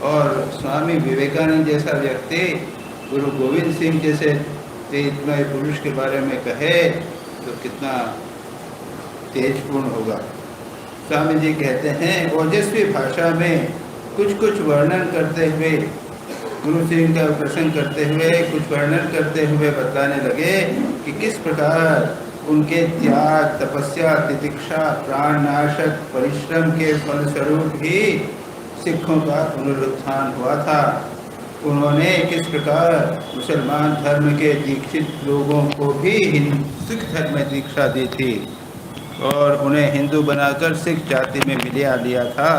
और स्वामी विवेकानंद जैसा व्यक्ति गुरु गोविंद सिंह जैसे तेजमय पुरुष के बारे में कहे तो कितना तेजपूर्ण होगा। स्वामी जी कहते हैं, ओजस्वी भाषा में कुछ कुछ वर्णन करते हुए, गुरु सिंह का प्रसंग करते हुए कुछ वर्णन करते हुए बताने लगे कि किस प्रकार उनके त्याग, तपस्या, तितिक्षा, प्राणनाशक परिश्रम के फलस्वरूप ही सिखों का पुनरुत्थान हुआ था। उन्होंने किस प्रकार मुसलमान धर्म के दीक्षित लोगों को भी सिख धर्म में दीक्षा दी थी और उन्हें हिंदू बनाकर सिख जाति में मिला लिया था।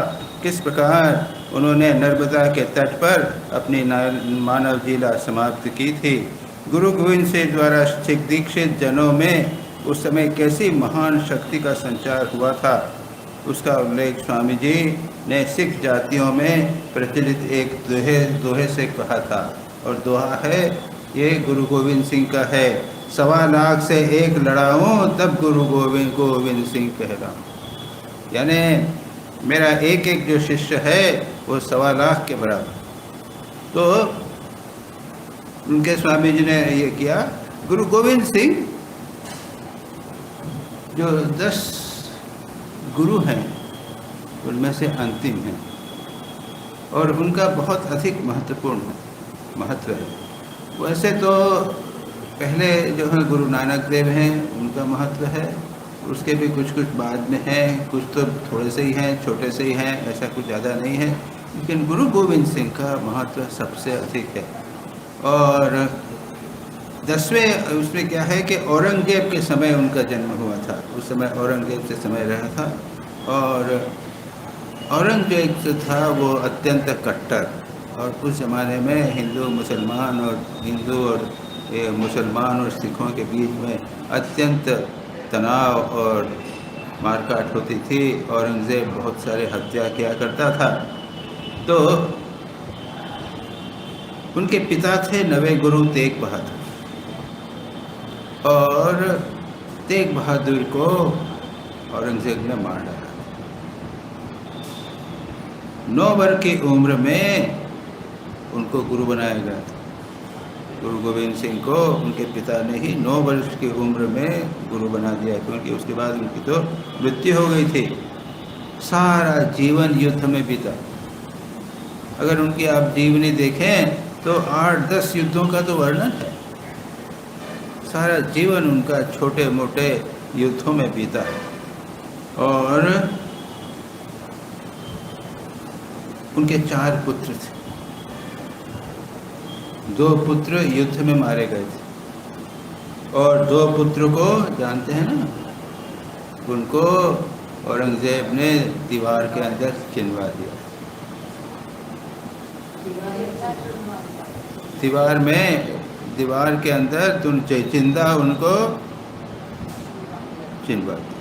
किस प्रकार उन्होंने नर्मदा के तट पर अपनी मानव लीला समाप्त की थी। गुरु गोविंद सिंह द्वारा सिख दीक्षित जनों में उस समय कैसी महान शक्ति का संचार हुआ था, उसका उल्लेख स्वामी जी ने सिख जातियों में प्रचलित एक दोहे से कहा था। और दोहा है, ये गुरु गोविंद सिंह का है, 1.25 लाख से एक लड़ाऊं तब गुरु गोविंद सिंह कहलाऊं। यानी मेरा एक एक जो शिष्य है वो 1.25 लाख के बराबर। तो उनके स्वामी जी ने ये किया। गुरु गोविंद सिंह जो 10 गुरु हैं उनमें से अंतिम हैं और उनका बहुत अधिक महत्व है। वैसे तो पहले जो है गुरु नानक देव हैं, उनका महत्व है, उसके भी कुछ कुछ बाद में हैं, कुछ तो थोड़े से ही हैं, छोटे से ही हैं, ऐसा कुछ ज़्यादा नहीं है। लेकिन गुरु गोविंद सिंह का महत्व सबसे अधिक है। और 10वें उसमें क्या है कि औरंगजेब के समय उनका जन्म हुआ था। उस समय औरंगजेब से समय रहा था और औरंगजेब जो था वो अत्यंत कट्टर, और उस ज़माने में हिंदू मुसलमान और सिखों के बीच में अत्यंत तनाव और मारकाट होती थी। औरंगजेब बहुत सारे हत्या किया करता था। तो उनके पिता थे नवे गुरु तेग बहादुर, और तेग बहादुर को औरंगजेब ने मार डाला। 9 वर्ष की उम्र में उनको गुरु बनाया गया था। गुरु गोविंद सिंह को उनके पिता ने ही 9 वर्ष की उम्र में गुरु बना दिया, क्योंकि उसके बाद उनकी तो मृत्यु हो गई थी। सारा जीवन युद्ध में बीता। अगर उनकी आप जीवनी देखें तो 8-10 युद्धों का तो वर्णन है। सारा जीवन उनका छोटे मोटे युद्धों में बीता है। और उनके 4 पुत्र थे। 2 पुत्र युद्ध में मारे गए थे और 2 पुत्र को जानते हैं ना, उनको औरंगजेब ने दीवार के अंदर चिनवा दिया। दीवार के अंदर जिंदा उनको चिनवा दिया।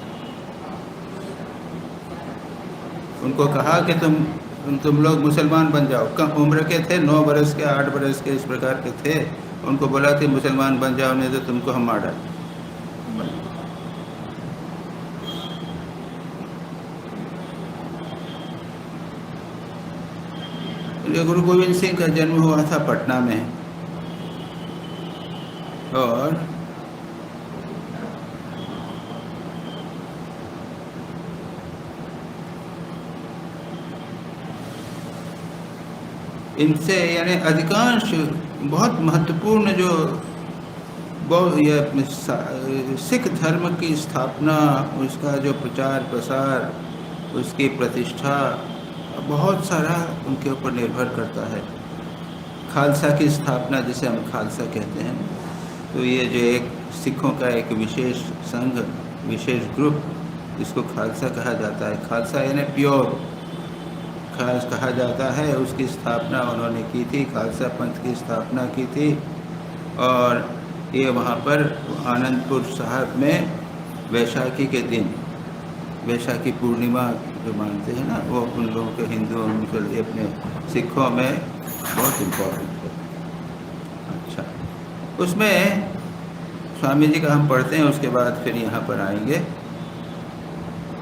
उनको कहा कि तुम लोग मुसलमान बन जाओ। कम उम्र के थे, 9 बरस के, 8 बरस के, इस प्रकार के थे। उनको बोला कि मुसलमान बन जाओ, नहीं तो तुमको हम मार डालें। गुरु गोविंद सिंह का जन्म हुआ था पटना में, और इनसे यानी अधिकांश बहुत महत्वपूर्ण जो सिख धर्म की स्थापना, उसका जो प्रचार प्रसार, उसकी प्रतिष्ठा, बहुत सारा उनके ऊपर निर्भर करता है। खालसा की स्थापना, जिसे हम खालसा कहते हैं, तो ये जो एक सिखों का एक विशेष संघ, विशेष ग्रुप, इसको खालसा कहा जाता है। खालसा यानी प्योर खास कहा जाता है। उसकी स्थापना उन्होंने की थी, खालसा पंथ की स्थापना की थी। और ये वहाँ पर आनंदपुर साहब में वैशाखी के दिन, वैशाखी पूर्णिमा जो मानते हैं ना, वो उन लोगों के हिंदुओं मुसलमान अपने सिखों में बहुत इम्पोर्टेंट है। अच्छा, उसमें स्वामी जी का हम पढ़ते हैं, उसके बाद फिर यहाँ पर आएंगे।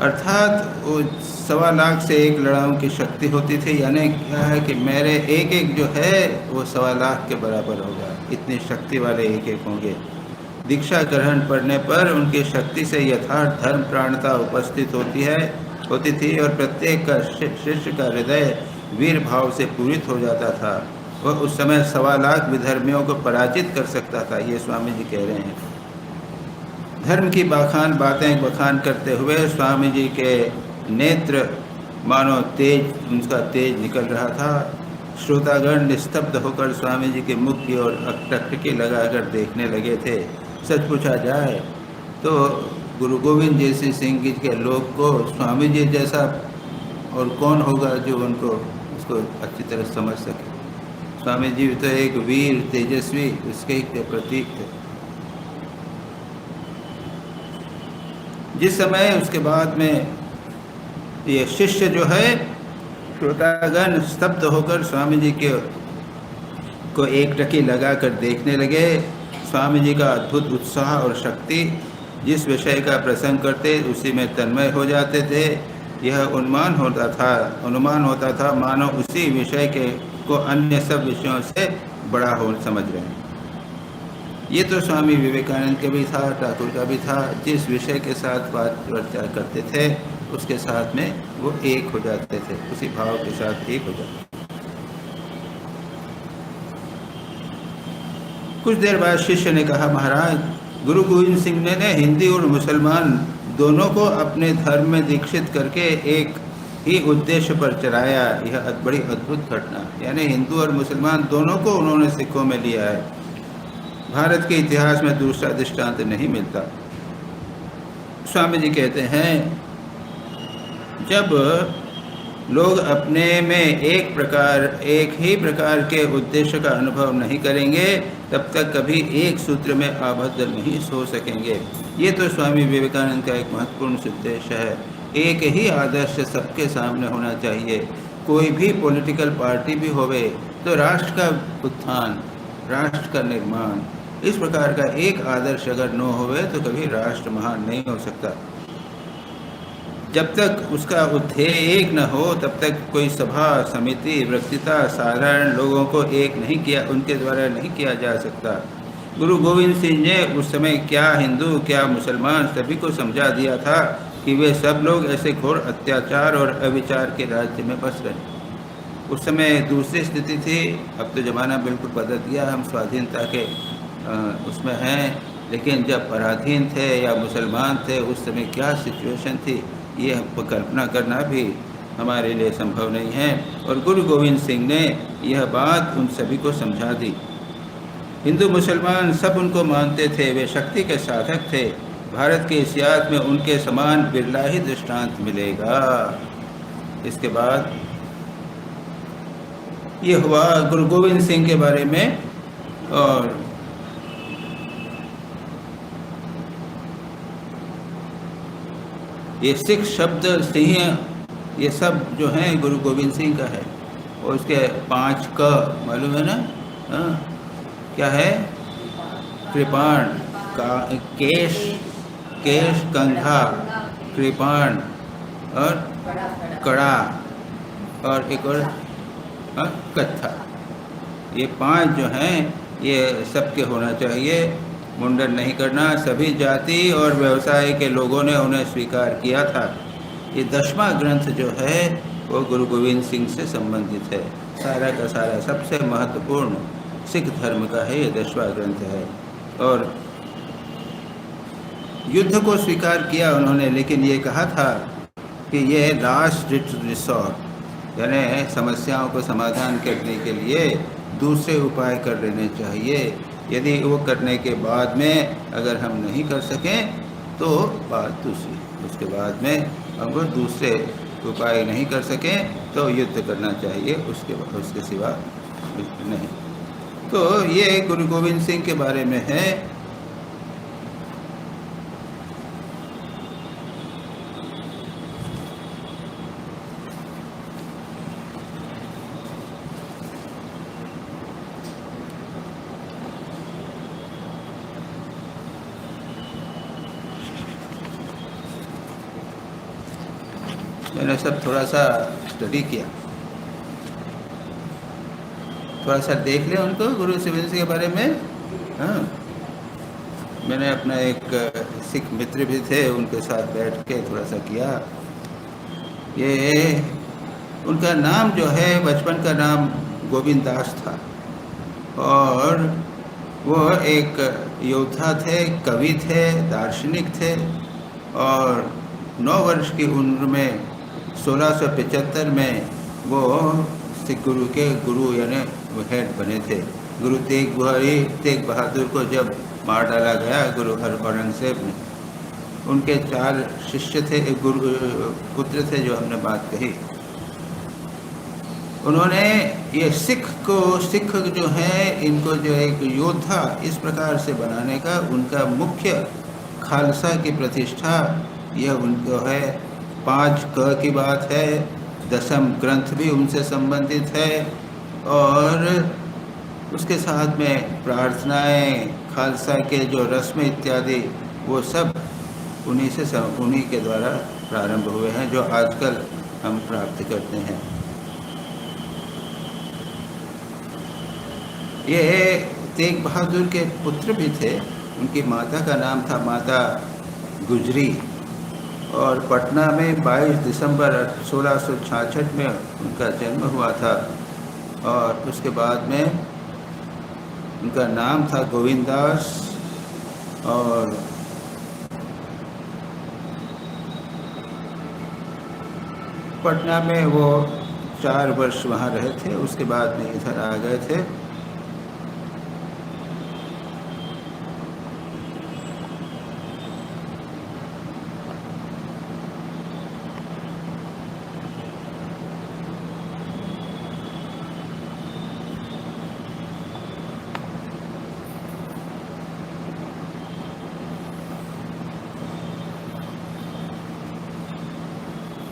अर्थात वो 1.25 लाख से 1 लड़ाऊं की शक्ति होती थी, यानी क्या है कि मेरे एक एक जो है वो 1.25 लाख के बराबर होगा, इतनी शक्ति वाले एक एक होंगे। दीक्षा ग्रहण पड़ने पर उनकी शक्ति से यथार्थ धर्म प्राणता उपस्थित होती थी और प्रत्येक का शिष्य का हृदय वीर भाव से पूरित हो जाता था। वह उस समय 1.25 विधर्मियों को पराजित कर सकता था, ये स्वामी जी कह रहे हैं। धर्म की बातें बखान करते हुए स्वामी जी के नेत्र मानो उनका तेज निकल रहा था। श्रोतागण निस्तब्ध होकर स्वामी जी के मुख की ओर टकटकी लगाकर देखने लगे थे। सच पूछा जाए तो गुरु गोविंद जैसी सिंह जी के लोग को स्वामी जी जैसा और कौन होगा जो उनको उसको अच्छी तरह समझ सके। स्वामी जी तो एक वीर तेजस्वी उसके प्रतीक थे। जिस समय उसके बाद में ये शिष्य जो है, श्रोतागण स्तब्ध होकर स्वामी जी को एक टकी लगाकर देखने लगे। स्वामी जी का अद्भुत उत्साह और शक्ति, जिस विषय का प्रसंग करते उसी में तन्मय हो जाते थे। यह अनुमान होता था मानो उसी विषय को अन्य सब विषयों से बड़ा हो समझ रहे हैं। ये तो स्वामी विवेकानंद का भी था, ठाकुर का भी था। जिस विषय के साथ बात चर्चा करते थे उसके साथ में वो एक हो जाते थे, उसी भाव के साथ एक हो जाते थे। कुछ देर बाद शिष्य ने कहा, महाराज, गुरु गोविंद सिंह ने हिंदी और मुसलमान दोनों को अपने धर्म में दीक्षित करके एक ही उद्देश्य पर चलाया। यह बड़ी अद्भुत घटना, यानी हिंदू और मुसलमान दोनों को उन्होंने सिखों में लिया है। भारत के इतिहास में दूसरा दृष्टांत नहीं मिलता। स्वामी जी कहते हैं, जब लोग अपने में एक ही प्रकार के उद्देश्य का अनुभव नहीं करेंगे तब तक कभी एक सूत्र में आबद्ध नहीं हो सकेंगे। ये तो स्वामी विवेकानंद का एक महत्वपूर्ण उद्देश्य है। एक ही आदर्श सबके सामने होना चाहिए। कोई भी पॉलिटिकल पार्टी भी होवे तो राष्ट्र का उत्थान, राष्ट्र का निर्माण, इस प्रकार का एक आदर्श अगर न होवे तो कभी राष्ट्र महान नहीं हो सकता। जब तक उसका ध्येय एक न हो तब तक कोई सभा, समिति, वक्तृता साधारण लोगों को उनके द्वारा नहीं किया जा सकता। गुरु गोविंद सिंह ने उस समय क्या हिंदू क्या मुसलमान सभी को समझा दिया था कि वे सब लोग ऐसे घोर अत्याचार और अविचार के राज्य में बस रहे। उस समय दूसरी स्थिति थी, अब तो ज़माना बिल्कुल बदल गया, हम स्वाधीनता के उसमें हैं, लेकिन जब पराधीन थे या मुसलमान थे उस समय क्या सिचुएशन थी ये हमको कल्पना करना भी हमारे लिए संभव नहीं है। और गुरु गोविंद सिंह ने यह बात उन सभी को समझा दी। हिंदू मुसलमान सब उनको मानते थे, वे शक्ति के साधक थे। भारत के इतिहास में उनके समान बिरला ही दृष्टांत मिलेगा। इसके बाद ये हुआ गुरु गोविंद सिंह के बारे में। और ये सिख शब्द सिंह ये सब जो हैं गुरु गोविंद सिंह का है। और उसके 5 क मालूम है ना? क्या है? कृपाण का केश, कंधा, कृपाण और कड़ा और एक और कत्था। ये 5 जो हैं ये सबके होना चाहिए। मुंडन नहीं करना। सभी जाति और व्यवसाय के लोगों ने उन्हें स्वीकार किया था। ये 10वां ग्रंथ जो है वो गुरु गोविंद सिंह से संबंधित है। सारा का सारा सबसे महत्वपूर्ण सिख धर्म का है ये 10वां ग्रंथ है। और युद्ध को स्वीकार किया उन्होंने, लेकिन ये कहा था कि ये लास्ट रिसोर्ट, यानी समस्याओं को समाधान करने के लिए दूसरे उपाय कर लेने चाहिए। यदि वो करने के बाद में अगर हम नहीं कर सकें तो बात दूसरी, उसके बाद में अगर दूसरे उपाय नहीं कर सकें तो युद्ध करना चाहिए, उसके सिवा नहीं। तो ये गुरु गोविंद सिंह के बारे में है। मैंने सब थोड़ा सा स्टडी किया, थोड़ा सा देख लिया उनको, गुरु शिवेंद्र सिंह के बारे में। हाँ, मैंने अपना एक सिख मित्र भी थे, उनके साथ बैठ के थोड़ा सा किया। ये उनका नाम जो है, बचपन का नाम गोविंद दास था, और वो एक योद्धा थे, कवि थे, दार्शनिक थे, और 9 वर्ष की उम्र में 1675 में वो सिख गुरु के गुरु यानी हेड बने थे। गुरु तेग बहादुर को जब मार डाला गया गुरु औरंगजेब ने, उनके 4 शिष्य थे, एक गुरु पुत्र थे जो हमने बात कही। उन्होंने ये सिख जो है, इनको जो एक योद्धा इस प्रकार से बनाने का उनका मुख्य खालसा की प्रतिष्ठा, यह उनको है। 5 क की बात है, 10म ग्रंथ भी उनसे संबंधित है, और उसके साथ में प्रार्थनाएं, खालसा के जो रस्म इत्यादि, वो सब उन्हीं के द्वारा प्रारंभ हुए हैं, जो आजकल हम प्राप्त करते हैं। ये तेग बहादुर के पुत्र भी थे। उनकी माता का नाम था माता गुजरी, और पटना में 22 दिसंबर 1666 में उनका जन्म हुआ था, और उसके बाद में उनका नाम था गोविंद दास, और पटना में वो 4 वर्ष वहाँ रहे थे, उसके बाद में इधर आ गए थे।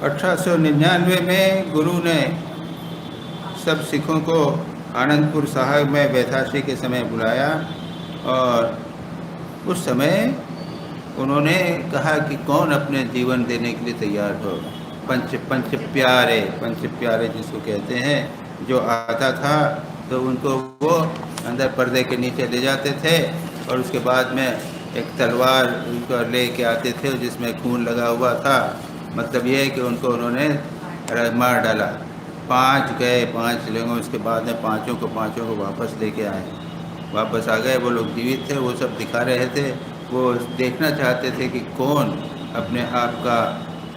अठारह 1899 में गुरु ने सब सिखों को आनंदपुर साहिब में बैसाखी के समय बुलाया, और उस समय उन्होंने कहा कि कौन अपने जीवन देने के लिए तैयार हो। पंच प्यारे जिसको कहते हैं, जो आता था तो उनको वो अंदर पर्दे के नीचे ले जाते थे, और उसके बाद में एक तलवार उनको ले के आते थे जिसमें खून लगा हुआ था। मतलब ये है कि उनको उन्होंने मार डाला। 5 गए, 5 लोगों, उसके बाद में पाँचों को वापस लेके आए, वापस आ गए। वो लोग जीवित थे, वो सब दिखा रहे थे, वो देखना चाहते थे कि कौन अपने आप का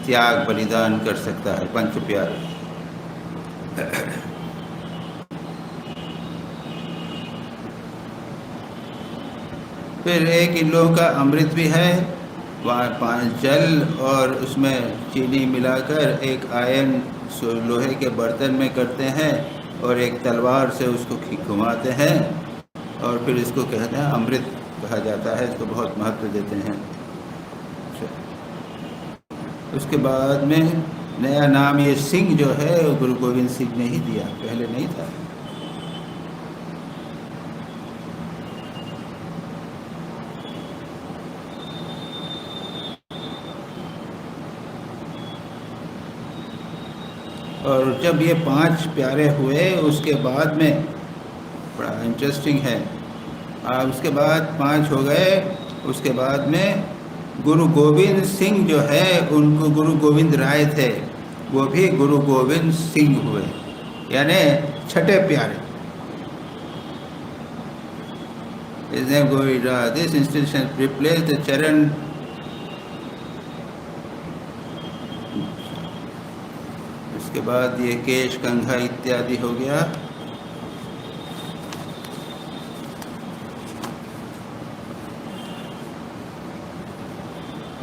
त्याग बलिदान कर सकता है। पंच प्यारे। फिर एक इन लोगों का अमृत भी है, वहाँ जल और उसमें चीनी मिलाकर एक आयन लोहे के बर्तन में करते हैं, और एक तलवार से उसको घुमाते हैं, और फिर इसको कहते हैं अमृत कहा जाता है। इसको बहुत महत्व देते हैं। उसके बाद में नया नाम ये सिंह जो है, गुरु गोविंद सिंह ने ही दिया, पहले नहीं था। और जब ये 5 प्यारे हुए, उसके बाद में बड़ा इंटरेस्टिंग है, उसके बाद 5 हो गए, उसके बाद में गुरु गोविंद सिंह जो है, उनको गुरु गोविंद राय थे, वो भी गुरु गोविंद सिंह हुए, यानी 6ठे प्यारे। This institution replaced the Charan के बाद ये केश कंघा इत्यादि हो गया।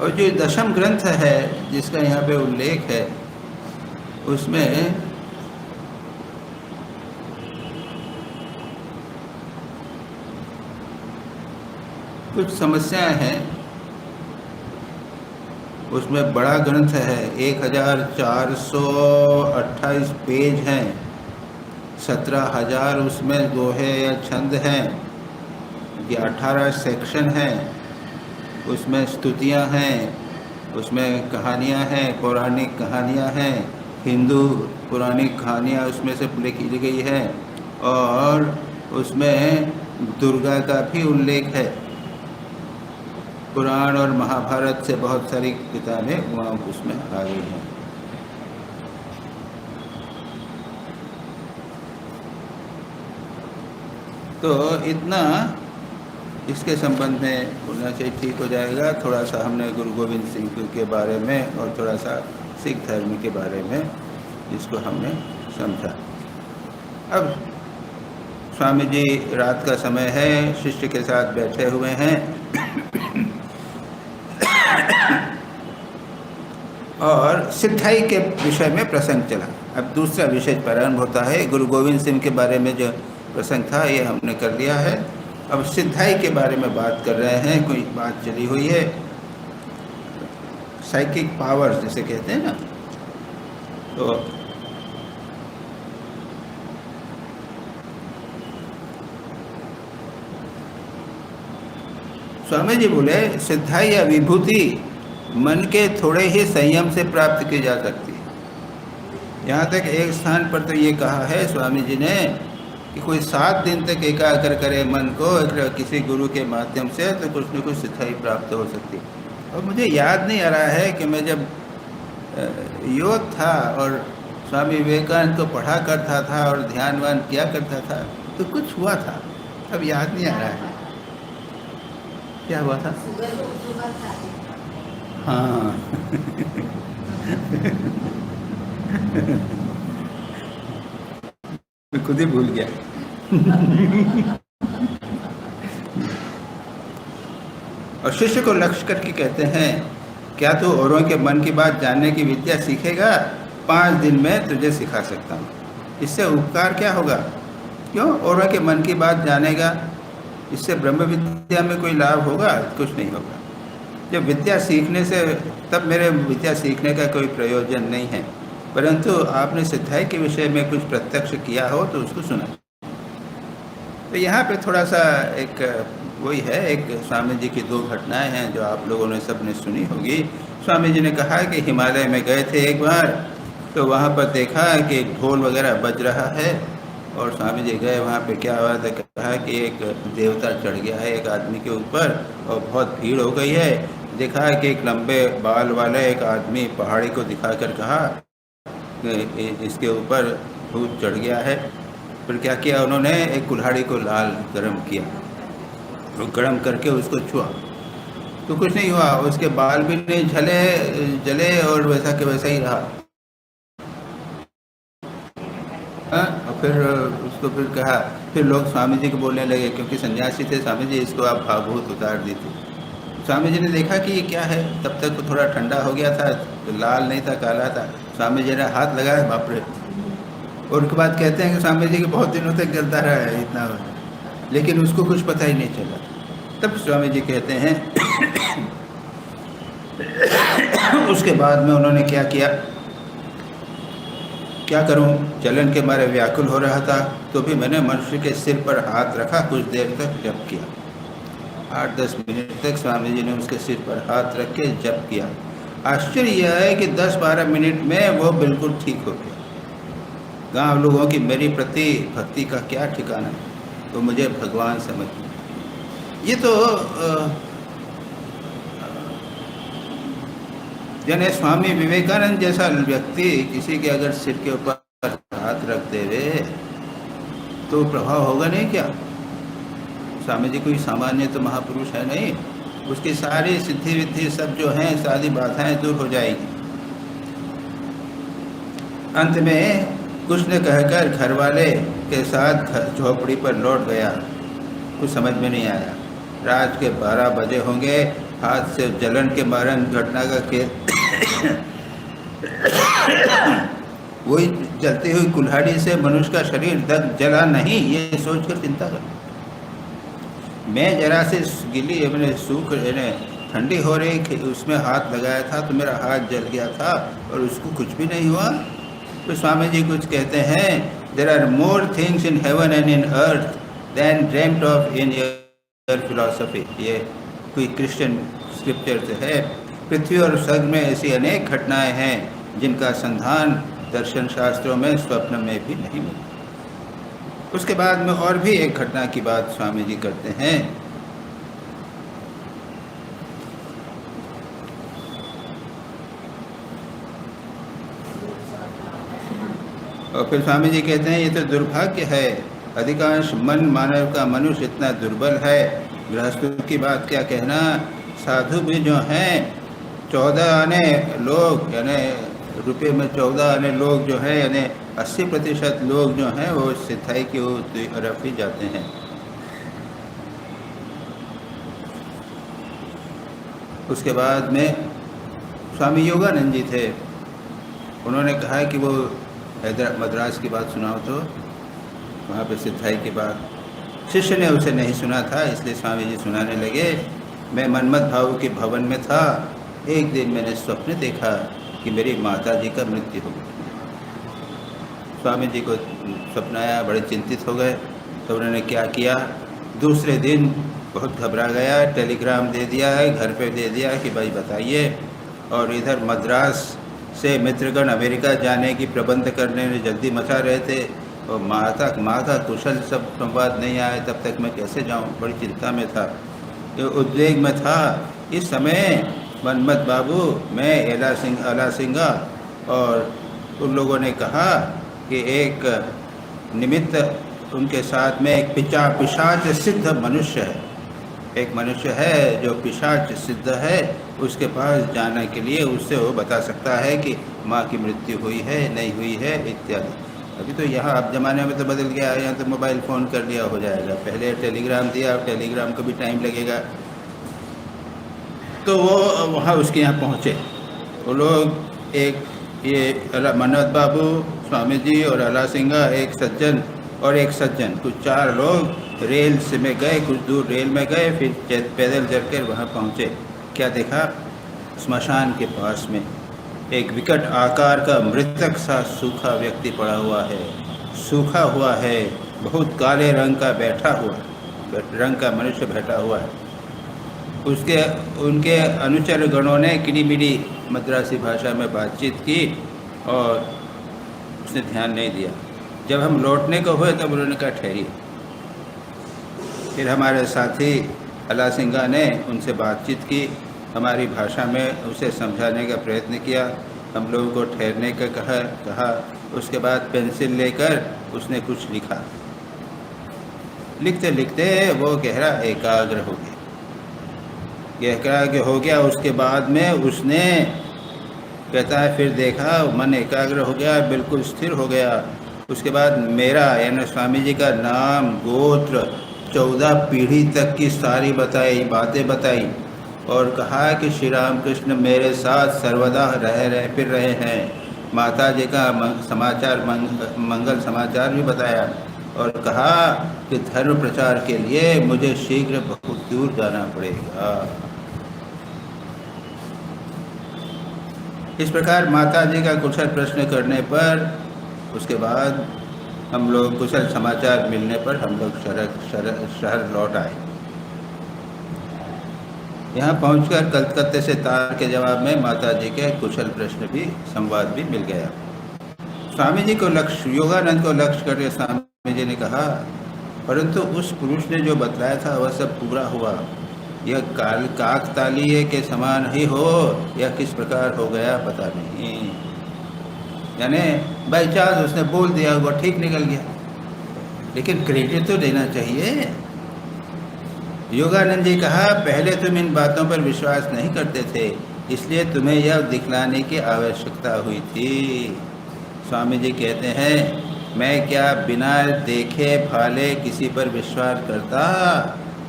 और जो 10म ग्रंथ है जिसका यहाँ पे उल्लेख है, उसमें कुछ समस्याएं हैं। उसमें बड़ा ग्रंथ है, 1428 पेज हैं, 17,000 उसमें दोहे या छंद हैं, 18 सेक्शन हैं, उसमें स्तुतियां हैं, उसमें कहानियाँ हैं, पौराणिक कहानियाँ हैं, हिंदू पौराणिक कहानियाँ उसमें से लिखी गई है, और उसमें दुर्गा का भी उल्लेख है। पुराण और महाभारत से बहुत सारी किताबें वहाँ उसमें आ गई हैं। तो इतना इसके संबंध में बोलना चाहिए, ठीक हो जाएगा। थोड़ा सा हमने गुरु गोविंद सिंह के बारे में और थोड़ा सा सिख धर्म के बारे में इसको हमने समझा। अब स्वामी जी रात का समय है, शिष्य के साथ बैठे हुए हैं और सिद्धाई के विषय में प्रसंग चला। अब दूसरा विषय प्रारंभ होता है। गुरु गोविंद सिंह के बारे में जो प्रसंग था ये हमने कर लिया है। अब सिद्धाई के बारे में बात कर रहे हैं। कोई बात चली हुई है, साइकिक पावर्स जिसे कहते हैं ना, तो स्वामी जी बोले सिद्धाई या विभूति मन के थोड़े ही संयम से प्राप्त की जा सकती है। यहाँ तक एक स्थान पर तो ये कहा है स्वामी जी ने कि कोई 7 दिन तक एकाग्र करे मन को किसी गुरु के माध्यम से, तो कुछ न कुछ सिद्धाई प्राप्त हो सकती है। और मुझे याद नहीं आ रहा है कि मैं जब युवक था और स्वामी विवेकानंद को पढ़ा करता था और ध्यानवान किया करता था तो कुछ हुआ था, अब याद नहीं आ रहा है क्या हुआ था। हाँ मैं खुद ही भूल गया। और शिष्य को लक्ष्य करके कहते हैं, क्या तू औरों के मन की बात जानने की विद्या सीखेगा? 5 दिन में तुझे सिखा सकता हूँ। इससे उपकार क्या होगा? क्यों औरों के मन की बात जानेगा, इससे ब्रह्म विद्या में कोई लाभ होगा? कुछ नहीं होगा। जब विद्या सीखने से, तब मेरे विद्या सीखने का कोई प्रयोजन नहीं है, परंतु आपने सिद्धाई के विषय में कुछ प्रत्यक्ष किया हो तो उसको सुना। तो यहाँ पे थोड़ा सा एक वही है, एक स्वामी जी की 2 घटनाएं हैं जो आप लोगों ने सबने सुनी होगी। स्वामी जी ने कहा कि हिमालय में गए थे एक बार, तो वहाँ पर देखा कि ढोल वगैरह बज रहा है, और स्वामी जी गए वहाँ पे, क्या हुआ था, कहा कि एक देवता चढ़ गया है एक आदमी के ऊपर और बहुत भीड़ हो गई है। देखा कि एक लंबे बाल वाले एक आदमी पहाड़ी को दिखाकर कहा इसके ऊपर भूत चढ़ गया है। फिर क्या किया उन्होंने, एक कुल्हाड़ी को लाल गर्म किया, तो गर्म करके उसको छुआ तो कुछ नहीं हुआ, उसके बाल भी नहीं जले और वैसा के वैसा ही रहा। और फिर उसको फिर कहा, फिर लोग स्वामी जी को बोलने लगे, क्योंकि सन्यासी थे स्वामी जी, इसको आप भावभूत उतार दी थी। स्वामी जी ने देखा कि ये क्या है, तब तक वो थोड़ा ठंडा हो गया था, तो लाल नहीं था, काला था। स्वामी जी ने हाथ लगाया, बाप रे। और उनके बाद कहते हैं कि स्वामी जी के बहुत दिनों तक जलता रहा है इतना, लेकिन उसको कुछ पता ही नहीं चला। तब स्वामी जी कहते हैं उसके बाद में उन्होंने क्या किया, क्या करूं, जलन के मारे व्याकुल हो रहा था, तो भी मैंने मनुष्य के सिर पर हाथ रखा, कुछ देर तक जप किया। 8-10 मिनट तक स्वामी जी ने उसके सिर पर हाथ रख के जप किया। आश्चर्य यह है कि 10-12 मिनट में वो बिल्कुल ठीक हो गया। गांव लोगों की मेरी प्रति भक्ति का क्या ठिकाना, तो मुझे भगवान समझ। ये तो यानी स्वामी विवेकानंद जैसा व्यक्ति किसी के अगर सिर के ऊपर हाथ रख देवे तो प्रभाव होगा नहीं क्या? स्वामी जी कोई सामान्य तो महापुरुष है नहीं, उसकी सारी सिद्धि विद्धि सब जो हैं, सारी बाधाएं दूर हो जाएगी। अंत में कुछ ने कहकर घर वाले के साथ झोपड़ी पर लौट गया। कुछ समझ में नहीं आया। रात के 12 बजे होंगे। हाथ से जलन के मारन घटना का खेल वही जलती हुई कुल्हाड़ी से मनुष्य का शरीर दग जला नहीं, ये सोचकर चिंता कर। मैं जरा से गिली मैंने सूख ठंडी हो रही, उसमें हाथ लगाया था तो मेरा हाथ जल गया था और उसको कुछ भी नहीं हुआ। तो स्वामी जी कुछ कहते हैं, there are more things in heaven and in earth than dreamed of in your philosophy. ये कोई क्रिश्चियन स्क्रिप्चर से है। पृथ्वी और स्वर्ग में ऐसी अनेक घटनाएं हैं जिनका संधान दर्शन शास्त्रों में स्वप्न में भी नहीं मिलता। उसके बाद में और भी एक घटना की बात स्वामी जी करते हैं। और फिर स्वामी जी कहते हैं ये तो दुर्भाग्य है, अधिकांश मानव का मनुष्य इतना दुर्बल है। गृहस्थों की बात क्या कहना, साधु भी जो हैं 14 आने लोग, यानी रुपये में 14 आने लोग जो हैं, यानी 80% लोग जो हैं वो सिद्धाई की तरफ ही जाते हैं। उसके बाद में स्वामी योगानंद जी थे, उन्होंने कहा कि वो मद्रास की बात सुनाओ, तो वहाँ पे सिद्धाई की बात शिष्य ने उसे नहीं सुना था, इसलिए स्वामी जी सुनाने लगे। मैं मनमत भाव के भवन में था, एक दिन मैंने स्वप्न देखा कि मेरी माता जी का मृत्यु हो गई। स्वामी जी को स्वप्न आया, बड़े चिंतित हो गए। तो उन्होंने क्या किया, दूसरे दिन बहुत घबरा गया, टेलीग्राम दे दिया है, घर पे दे दिया कि भाई बताइए। और इधर मद्रास से मित्रगण अमेरिका जाने की प्रबंध करने में जल्दी मचा रहे थे, और माँ का कुशल सब संवाद नहीं आए, तब तक मैं कैसे जाऊँ, बड़ी चिंता में था, उद्वेग में था। इस समय मनमत बाबू, मैं आला सिंगा और उन लोगों ने कहा कि एक निमित्त उनके साथ में एक पिशाच सिद्ध मनुष्य है, एक मनुष्य है जो पिशाच सिद्ध है, उसके पास जाने के लिए उससे वो बता सकता है कि माँ की मृत्यु हुई है नहीं हुई है इत्यादि। अभी तो यहाँ अब ज़माने में तो बदल गया है, यहाँ तो मोबाइल फ़ोन कर लिया हो जाएगा, पहले टेलीग्राम दिया, अब टेलीग्राम को भी टाइम लगेगा। तो वो वहाँ उसके यहाँ पहुँचे, वो लोग एक ये मनोज बाबू, स्वामी जी और अला सिंगा, एक सज्जन और एक सज्जन, कुछ 4 लोग रेल से में गए, कुछ दूर रेल में गए, फिर पैदल चलकर वहाँ पहुँचे। क्या देखा, स्मशान के पास में एक विकट आकार का मृतक सा सूखा व्यक्ति पड़ा हुआ है, सूखा हुआ है, बहुत काले रंग का रंग का मनुष्य बैठा हुआ है। उनके अनुचर गणों ने किड़ीमिड़ी मद्रासी भाषा में बातचीत की और उसने ध्यान नहीं दिया। जब हम लौटने को हुए तब उन्होंने कहा ठहरिए। फिर हमारे साथी अला सिंगा ने उनसे बातचीत की, हमारी भाषा में उसे समझाने का प्रयत्न किया, हम लोगों को ठहरने का कहा। उसके बाद पेंसिल लेकर उसने कुछ लिखा। लिखते लिखते वो गहरा एकाग्र हो गया। उसके बाद में उसने कहता है फिर देखा मन एकाग्र हो गया, बिल्कुल स्थिर हो गया। उसके बाद मेरा यानी स्वामी जी का नाम, गोत्र, 14 पीढ़ी तक की सारी बातें बताई और कहा कि श्री राम कृष्ण मेरे साथ सर्वदा फिर रहे हैं। माता जी का समाचार, मंगल समाचार भी बताया और कहा कि धर्म प्रचार के लिए मुझे शीघ्र बहुत दूर जाना पड़ेगा। इस प्रकार माता जी का कुशल प्रश्न करने पर, उसके बाद हम लोग कुशल समाचार मिलने पर हम लोग शहर लौट आए। यहाँ पहुंचकर कलकत्ते से तार के जवाब में माता जी के कुशल प्रश्न भी, संवाद भी मिल गया। स्वामी जी को योगानंद को लक्ष्य करके स्वामी जी ने कहा, परंतु उस पुरुष ने जो बतलाया था वह सब पूरा हुआ, यह काकतालीय के समान ही हो या किस प्रकार हो गया पता नहीं। यानी बाई चांस उसने बोल दिया, वो ठीक निकल गया, लेकिन क्रेडिट तो देना चाहिए। योगानंद जी कहा, पहले तुम इन बातों पर विश्वास नहीं करते थे, इसलिए तुम्हें यह दिखलाने की आवश्यकता हुई थी। स्वामी जी कहते हैं, मैं क्या बिना देखे भाले किसी पर विश्वास करता?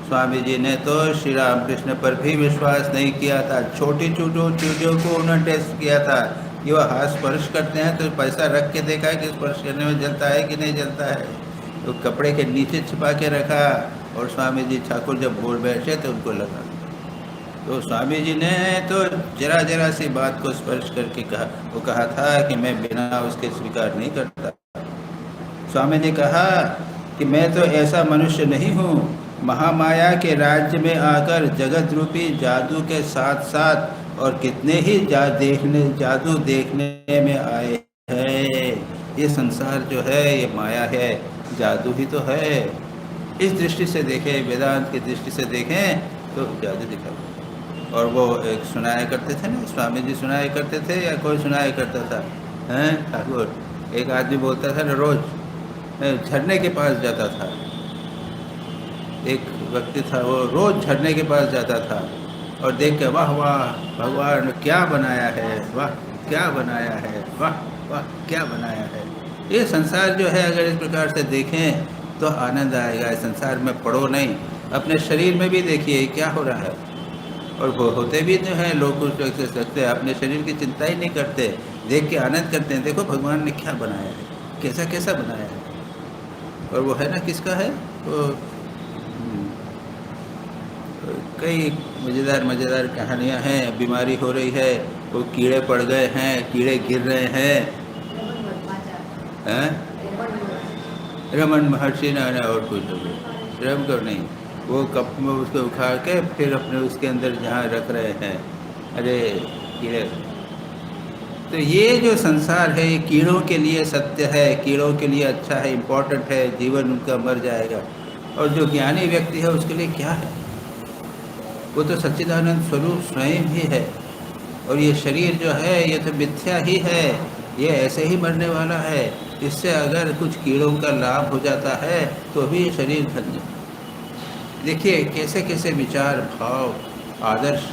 स्वामी जी ने तो श्री रामकृष्ण पर भी विश्वास नहीं किया था। छोटी चीज़ों को उन्होंने टेस्ट किया था कि वह हाथ स्पर्श करते हैं तो पैसा रख के देखा है कि स्पर्श करने में जलता है कि नहीं जलता है, तो कपड़े के नीचे छिपा के रखा। और स्वामी जी ठाकुर जब बोल बैठे तो उनको लगा, तो स्वामी जी ने तो जरा सी बात को स्पर्श करके कहा था कि मैं बिना उसके स्वीकार नहीं करता। स्वामी जी कहा कि मैं तो ऐसा मनुष्य नहीं हूँ, महामाया के राज्य में आकर जगत रूपी जादू के साथ साथ और कितने ही जादू देखने में आए हैं। ये संसार जो है ये माया है, जादू ही तो है। इस दृष्टि से देखें, वेदांत की दृष्टि से देखें तो जादू दिखा। और वो एक सुनाया करते थे ना, स्वामी जी सुनाया करते थे या कोई सुनाया करता था, हैं ठाकुर? एक आदमी बोलता था ना, रोज झरने के पास जाता था। एक व्यक्ति था, वो रोज झरने के पास जाता था और देख के वाह वाह भगवान क्या बनाया है, वाह क्या बनाया है, वाह वाह क्या बनाया है। ये संसार जो है अगर इस प्रकार से देखें तो आनंद आएगा। इस संसार में पड़ो नहीं, अपने शरीर में भी देखिए क्या हो रहा है। और वो होते भी जो हैं लोग कुछ ऐसे सकते हैं, अपने शरीर की चिंता ही नहीं करते, देख के आनंद करते हैं। देखो भगवान ने क्या बनाया है, कैसा कैसा बनाया है। और वो है ना किसका है वो, कई मज़ेदार मज़ेदार कहानियाँ हैं। बीमारी हो रही है, वो कीड़े पड़ गए हैं, कीड़े गिर रहे हैं, रमन महर्षि ने और कुछ श्रम कर नहीं, वो कप में उसको उखाड़ के फिर अपने उसके अंदर जहाँ रख रहे हैं। अरे कीड़े, तो ये जो संसार है ये कीड़ों के लिए सत्य है, कीड़ों के लिए अच्छा है, इम्पोर्टेंट है, जीवन उनका मर जाएगा। और जो ज्ञानी व्यक्ति है उसके लिए क्या है, वो तो सच्चिदानंद स्वरूप स्वयं ही है। और ये शरीर जो है ये तो मिथ्या ही है, ये ऐसे ही मरने वाला है। इससे अगर कुछ कीड़ों का लाभ हो जाता है तो भी ये शरीर धन्य। देखिए कैसे कैसे विचार, भाव, आदर्श।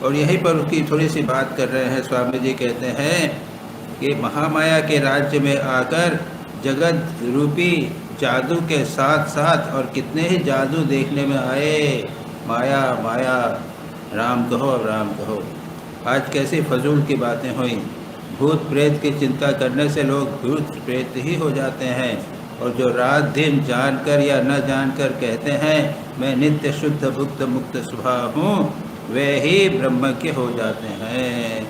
और यहीं पर उसकी थोड़ी सी बात कर रहे हैं। स्वामी जी कहते हैं कि महामाया के राज्य में आकर जगत रूपी जादू के साथ साथ और कितने ही जादू देखने में आए। माया माया, राम कहो अब राम कहो। आज कैसी फजूल की बातें हुई। भूत प्रेत की चिंता करने से लोग भूत प्रेत ही हो जाते हैं। और जो रात दिन जानकर या न जानकर कहते हैं मैं नित्य शुद्ध भुक्त मुक्त स्वभाव हूँ, वे ही ब्रह्मज्ञ हो जाते हैं।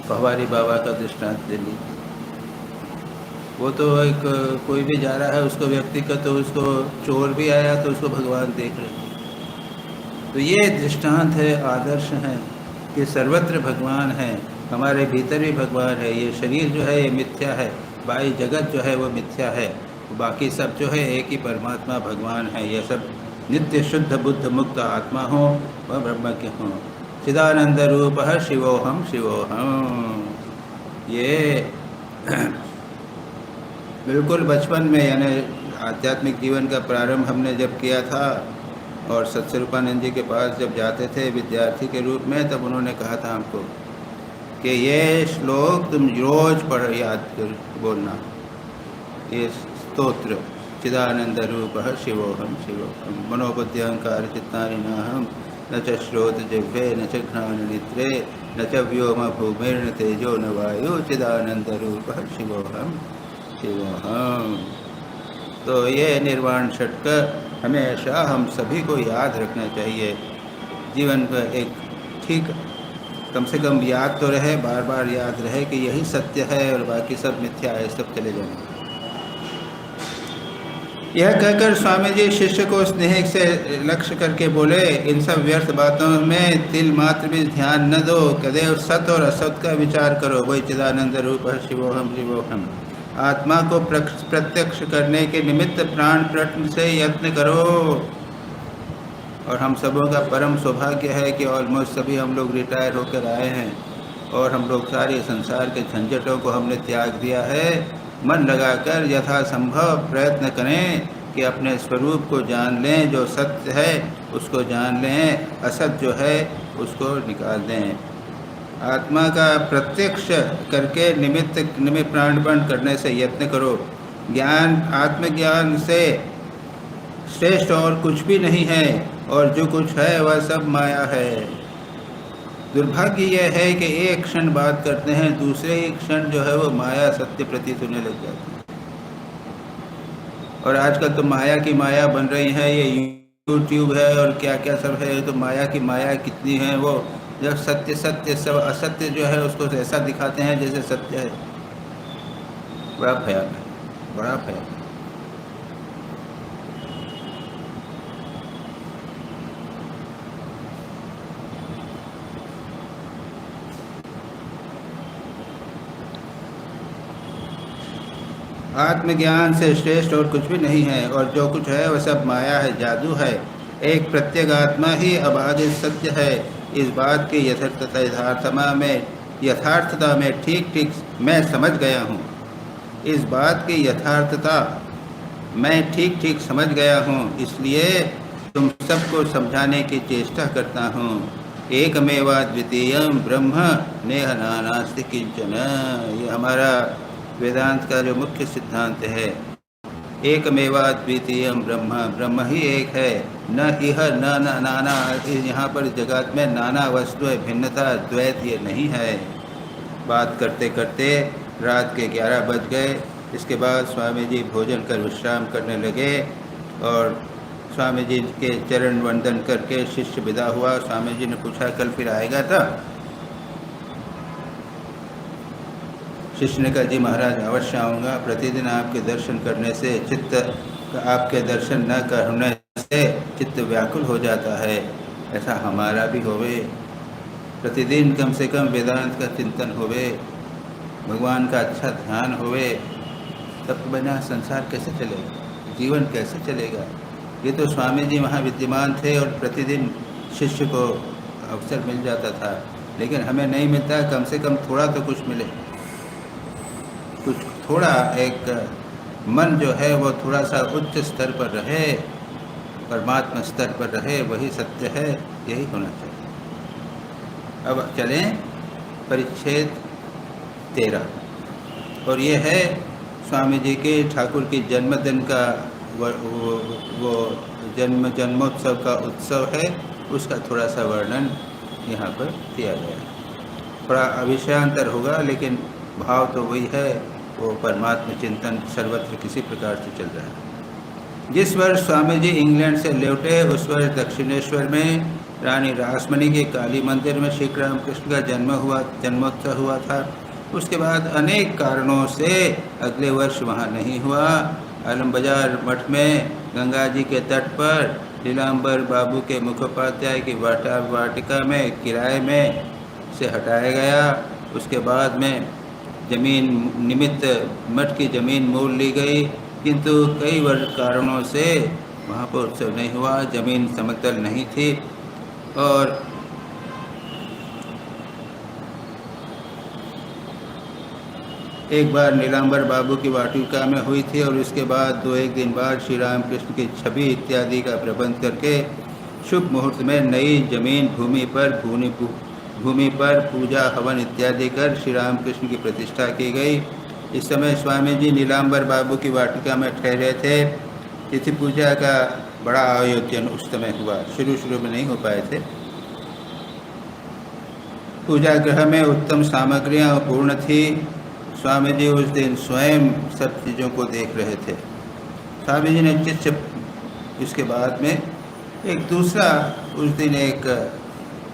पवारी बाबा का दृष्टांत दे लीजिए। वो तो एक कोई भी जा रहा है उसको व्यक्तिगत, तो उसको चोर भी आया तो उसको भगवान देख रहे। तो ये दृष्टांत है, आदर्श है कि सर्वत्र भगवान है, हमारे भीतर भी भगवान है। ये शरीर जो है ये मिथ्या है, बाई जगत जो है वो मिथ्या है, बाकी सब जो है एक ही परमात्मा भगवान है। ये सब नित्य शुद्ध बुद्ध मुक्त आत्मा हो वह ब्रह्मज्ञ हो। चिदानंद रूप शिवोहम शिवोहम। ये बिल्कुल बचपन में, यानी आध्यात्मिक जीवन का प्रारंभ हमने जब किया था और सत्स्वरूपानंद जी के पास जब जाते थे विद्यार्थी के रूप में, तब उन्होंने कहा था हमको कि ये श्लोक तुम रोज पढ़ याद कर बोलना, ये स्तोत्र चिदानंद रूप शिवोहम शिवोहम मनोबुद्धि अहंकार चित्तानि नाहम न च श्रोत जिह्वे न च घ्राण नेत्रे न च व्योम भूमिर्न तेजो न वायु चिदानंद रूप शिवोहम शिवोहम। तो ये निर्वाण षटक हमेशा हम सभी को याद रखना चाहिए। जीवन का एक ठीक, कम से कम याद तो रहे, बार बार याद रहे कि यही सत्य है और बाकी सब मिथ्या है, सब चले जाएंगे। यह कहकर स्वामी जी शिष्य को स्नेह से लक्ष्य करके बोले, इन सब व्यर्थ बातों में तिल मात्र भी ध्यान न दो, सदैव सत और असत का विचार करो। वही चिदानंद रूप है शिवोहम शिवोहम। आत्मा को प्रत्यक्ष करने के निमित्त प्राण प्रयत्न से यत्न करो। और हम सबों का परम सौभाग्य है कि ऑलमोस्ट सभी हम लोग रिटायर होकर आए हैं और हम लोग सारे संसार के झंझटों को हमने त्याग दिया है। मन लगाकर यथासंभव प्रयत्न करें कि अपने स्वरूप को जान लें, जो सत्य है उसको जान लें, असत जो है उसको निकाल दें। आत्मा का प्रत्यक्ष करके निमित्त प्राणपण करने से यत्न करो। ज्ञान, आत्मज्ञान से श्रेष्ठ और कुछ भी नहीं है, और जो कुछ है वह सब माया है। दुर्भाग्य यह है कि एक क्षण बात करते हैं, दूसरे ही क्षण जो है वो माया सत्य प्रतीत होने लग जाती है। और आजकल तो माया की माया बन रही है, ये यूट्यूब है और क्या क्या सब है, तो माया की माया कितनी है। वो जब सत्य सत्य सब असत्य जो है उसको ऐसा दिखाते हैं जैसे सत्य है। बड़ा भयानक है, बड़ा भयानक। आत्मज्ञान से श्रेष्ठ और कुछ भी नहीं है, और जो कुछ है वह सब माया है, जादू है। एक प्रत्येक आत्मा ही अबाधित सत्य है। इस बात की यथार्थता में ठीक ठीक मैं समझ गया हूँ। इस बात की यथार्थता मैं ठीक ठीक समझ गया हूँ, इसलिए तुम सबको समझाने की चेष्टा करता हूँ। एकमेवा द्वितीयम ब्रह्म नेह नानास्ति किंचन। ये हमारा वेदांत का जो मुख्य सिद्धांत है। एकमेवा द्वितीयम ब्रह्म, ब्रह्म ही एक है। न इह न नाना, यहाँ पर जगत में नाना वस्तु है, भिन्नता, द्वैत ये नहीं है। बात करते करते रात के 11 बज गए। इसके बाद स्वामी जी भोजन कर विश्राम करने लगे और स्वामी जी के चरण वंदन करके शिष्य विदा हुआ। स्वामी जी ने पूछा, कल फिर आएगा था? शिष्य ने कहा, जी महाराज अवश्य आऊँगा। प्रतिदिन आपके दर्शन करने से आपके दर्शन न करने से चित्त व्याकुल हो जाता है, ऐसा हमारा भी होवे। प्रतिदिन कम से कम वेदांत का चिंतन होवे, भगवान का अच्छा ध्यान होवे, तब बिना संसार कैसे चलेगा, जीवन कैसे चलेगा। ये तो स्वामी जी वहाँ विद्यमान थे और प्रतिदिन शिष्य को अवसर मिल जाता था, लेकिन हमें नहीं मिलता। कम से कम थोड़ा तो कुछ मिले, कुछ थोड़ा एक मन जो है वो थोड़ा सा उच्च स्तर पर रहे, परमात्मा स्तर पर रहे, वही सत्य है, यही होना चाहिए। अब चलें परिच्छेद 13, और ये है स्वामी जी के ठाकुर की जन्मदिन का वो जन्मोत्सव का उत्सव है, उसका थोड़ा सा वर्णन यहाँ पर किया गया है। थोड़ा विषयांतर होगा, लेकिन भाव तो वही है, वो परमात्मा चिंतन सर्वत्र किसी प्रकार से चल रहा है। जिस वर्ष स्वामी जी इंग्लैंड से लौटे उस वर्ष दक्षिणेश्वर में रानी रासमणी के काली मंदिर में श्री रामकृष्ण का जन्मोत्सव हुआ था। उसके बाद अनेक कारणों से अगले वर्ष वहाँ नहीं हुआ। आलम बाजार मठ में गंगा जी के तट पर नीलांबर बाबू के मुखोपाध्याय की वाटिका में किराए में से हटाया गया। उसके बाद में जमीन निमित्त मठ की ज़मीन मोल ली गई, किंतु कई कारणों से वहाँ पर उत्सव नहीं हुआ। ज़मीन समतल नहीं थी और एक बार नीलांबर बाबू की वाटिका में हुई थी और उसके बाद 2-1 दिन बाद श्री रामकृष्ण की छवि इत्यादि का प्रबंध करके शुभ मुहूर्त में नई जमीन भूमि पर पूजा हवन इत्यादि कर श्री रामकृष्ण की प्रतिष्ठा की गई। इस समय स्वामी जी नीलांबर बाबू की वाटिका में ठहरे थे। तिथि पूजा का बड़ा आयोजन उस समय हुआ, शुरू में नहीं हो पाए थे। पूजा गृह में उत्तम सामग्रियाँ पूर्ण थी। स्वामी जी उस दिन स्वयं सब चीज़ों को देख रहे थे। स्वामी जी ने इसके बाद में एक दूसरा उस दिन एक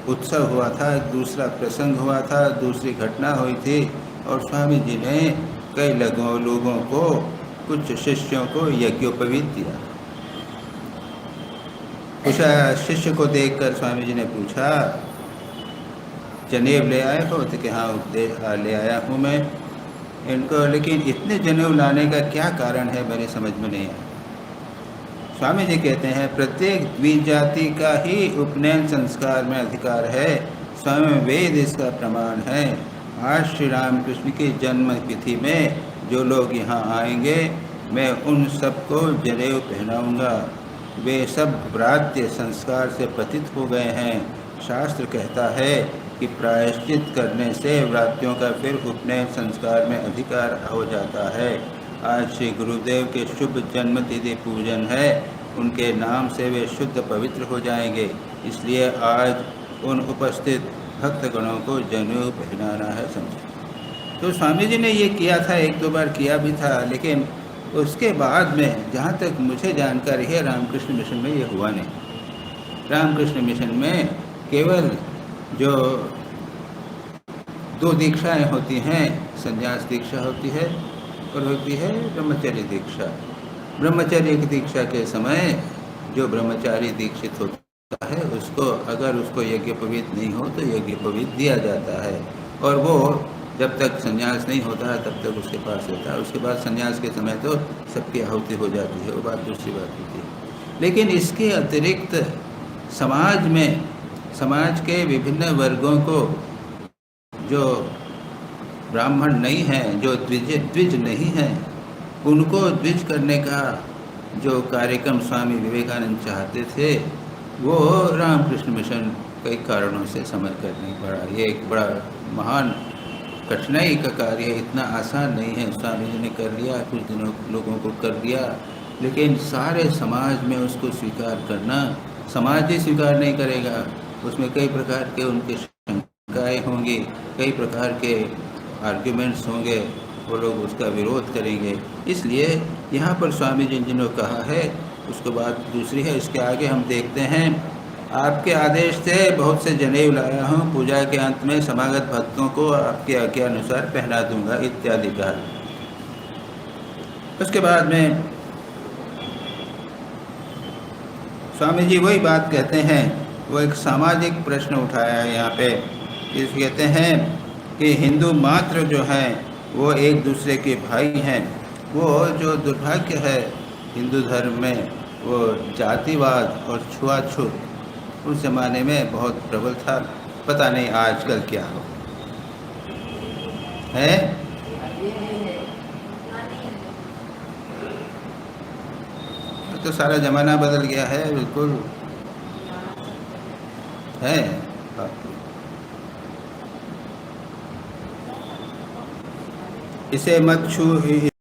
उत्सव हुआ था, एक दूसरा प्रसंग हुआ था, दूसरी घटना हुई थी और स्वामी जी ने कई लोगों को, कुछ शिष्यों को यज्ञोपवीत दिया। उस शिष्य को देखकर स्वामी जी ने पूछा, जनेब ले आए हो? तो कि हाँ ले आया हूँ मैं इनको, लेकिन इतने जनेऊ लाने का क्या कारण है मेरे समझ में नहीं आया। स्वामी जी कहते हैं प्रत्येक द्विजाति का ही उपनयन संस्कार में अधिकार है, स्वयं वेद इसका प्रमाण है। आज श्री रामकृष्ण की जन्म तिथि में जो लोग यहाँ आएंगे मैं उन सबको जनेऊ पहनाऊंगा। वे सब व्रात्य संस्कार से पतित हो गए हैं। शास्त्र कहता है कि प्रायश्चित करने से व्रात्यों का फिर उपनयन संस्कार में अधिकार हो जाता है। आज श्री गुरुदेव के शुभ जन्मतिथि पूजन है, उनके नाम से वे शुद्ध पवित्र हो जाएंगे, इसलिए आज उन उपस्थित भक्तगणों को जनेऊ पहनाना है, समझे। तो स्वामी जी ने ये किया था, 1-2 बार किया भी था, लेकिन उसके बाद में जहाँ तक मुझे जानकारी है रामकृष्ण मिशन में ये हुआ नहीं। रामकृष्ण मिशन में केवल जो 2 दीक्षाएं होती हैं, संन्यास दीक्षा होती है और होती है ब्रह्मचर्य दीक्षा। ब्रह्मचर्य की दीक्षा के समय जो ब्रह्मचारी दीक्षित होता है उसको, अगर उसको यज्ञोपवीत नहीं हो तो यज्ञोपवीत दिया जाता है, और वो जब तक संन्यास नहीं होता है तब तक उसके पास रहता है। उसके बाद संन्यास के समय तो सबकी आहुति हो जाती है, वो बात दूसरी बात होती है। लेकिन इसके अतिरिक्त समाज में, समाज के विभिन्न वर्गों को, जो ब्राह्मण नहीं हैं, जो द्विज नहीं हैं, उनको द्विज करने का जो कार्यक्रम स्वामी विवेकानंद चाहते थे, वो रामकृष्ण मिशन कई कारणों से समझ कर नहीं पड़ा। ये एक बड़ा महान कठिनाई का कार्य है, इतना आसान नहीं है। स्वामी जी ने कर लिया, कुछ दिनों लोगों को कर दिया, लेकिन सारे समाज में उसको स्वीकार करना, समाज ही स्वीकार नहीं करेगा। उसमें कई प्रकार के उनके शंकाएँ होंगी, कई प्रकार के आर्ग्यूमेंट्स होंगे, वो लोग उसका विरोध करेंगे। इसलिए यहाँ पर स्वामी जी ने कहा है, उसके बाद दूसरी है, इसके आगे हम देखते हैं, आपके आदेश से बहुत से जनेऊ लाया हूँ, पूजा के अंत में समागत भक्तों को आपके आज्ञा अनुसार पहना दूंगा इत्यादि का। उसके बाद में स्वामी जी वही बात कहते हैं, वो एक सामाजिक प्रश्न उठाया है यहाँ पे। इस कहते हैं कि हिंदू मात्र जो हैं वो एक दूसरे के भाई हैं। वो जो दुर्भाग्य है हिंदू धर्म में, वो जातिवाद और छुआछूत उस ज़माने में बहुत प्रबल था। पता नहीं आजकल क्या हो है। तो सारा ज़माना बदल गया है, बिल्कुल है। इसे मत छू